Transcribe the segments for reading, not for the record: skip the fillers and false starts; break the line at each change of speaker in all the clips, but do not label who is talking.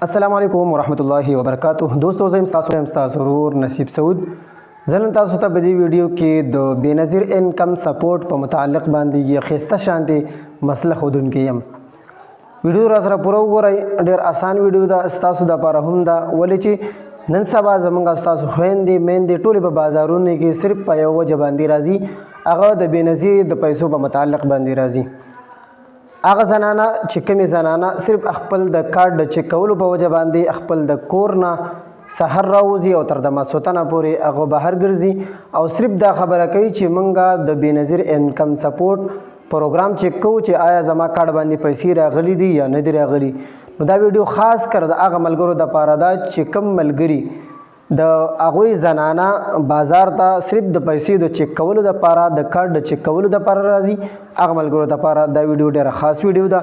अस्सलामुअलैकुम वरहमतुल्लाहि वबरकातुहू। दोस्तों ज़म स्तरूर नसीब सऊद ज़लन तासु ता बदी वीडियो के द बेनज़ीर इनकम सपोर्ट पर मुताल्लिक़ बांदी ये खिस्ता शांति मसला खुदन के यम वीडियो रासरा पूरा वगोरई ढेर आसान वीडियो दा तासु दा पारा हम दा वली ची नन सबा ज़मंगा तासु خويندې मेंदې ټولې په بازارونو کې صرف په یو وجه باندې راځي هغه د بېنظیر د پیسو په متعلق باندې راځي هغه زنانه چې کومې زنانه صرف خپل د کارت د چک کولو په وجه باندې خپل د کور نه سحر راوځي او تر د ماسوتنه پورې هغه بهر ګرځي او صرف دا خبره کوي چې مونږه د بېنظیر انکم سپورټ پروګرام چک کوو چې آیا زما کارت باندې پیسې راغلي دي یا نه دي راغلي. نو دا ویډیو خاص کر د هغه ملګرو د پاره دا چې کم ملګري د هغوی زنانه بازار ته صرف د پیسې د چک کولو د پاره د کارت د چک کولو د پاره راځي هغه ملګرو د پاره دا ویډیو ډیره خاص ویډیو ده.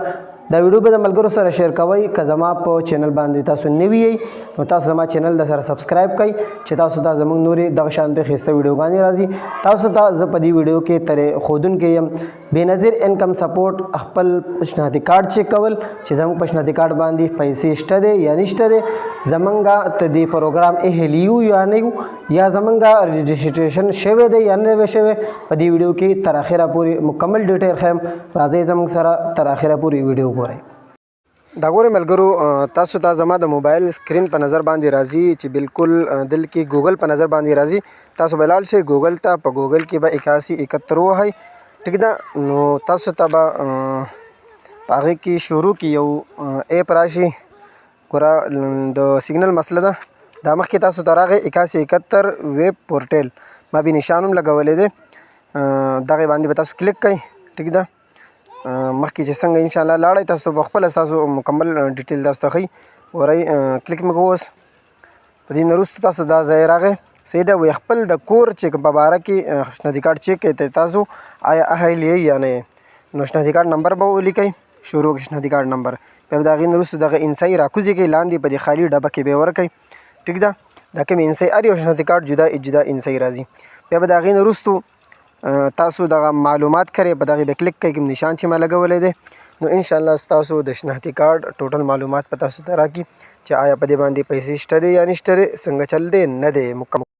دا ویډیو به د ملګرو سره شیر کوئ که زما په چینل باندې تاسو نوي یئ نو تاسو زما چینل د سره سبسکرایب کړئ چې تاسو ته زموږ نورې دغه شانتې ښایسته ویډیوګانې راځي. تاسو ته زه په دې ویډیو کې ترې ښودونکی یم بېنظیر انکم سپورټ خپل پشنهادي کارت چک کول چې زموږ پشنهادي کارت باندې پیسې شته دی یا نشته دی زمونږ ته دې پروګرام اهلي یو یا نه یو یا زمونږ رجسټریشن شوی دی یا نه وی شوی په دې ویډیو کې تر اخره پورې مکمل ډیټیل خیم راځئ زموږ سره تر اخره پورې ویډیو ګورئ. دا ګورئ ملګرو تاسو ته زما د موبایل سکرین په نظر باندې راځي چې بالکل دل کې ګوګل په نظر باندې راځي. تاسو به لاړ شئ ګوګل ته په ګوګل کې به 8171 ووهئ ټیک ده. نو تاسو ته به په هغې کې شروع کې یو ایپ راشي ګوره د سیګنل مسله ده دا مخکې تاسو ته راغی 8171 ویب پورټل ما به نشان هم لګولی دی دغې باندې به تاسو کلیک کوئ ټیک ده. مخکې چې څنګه انشاءالله لاړئ تاسو به خپله ستاسو مکمل ډیټیل تاسو ته ښیي ګورئ کلیک مې کوو. اوس په دې نه وروسته تاسو دا ځای راغی صحیح ده وایي خپل د کور چک په باره کې شناختی کارت چک کوئ تاسو آیا اهل یې یا نه یې نو شناختی کارت نمبر به ولیکئ شروع کې شناختی کارت نمبر بیا به د هغې نه وروسته دغه انسایي راکوزي کوئ لاندې په دې خالي ډبه کې به یې ورکئ ټیک ده. دا کوم انسایي هر یو شناختی کارت جدا جدا انسایي راځي. بیا به د هغې نه وروستو تاسو دغه معلومات کرئ په دغې به کلیک کوئ کوم نشان چې ما لګولی دی نو انشاءالله ستاسو د شناختی کارت ټوټل معلومات په تاسو ته راکړي چې آیا په دې باندې پیسې شته دی یا نشته دی څنګه چل دی نه دی مکمل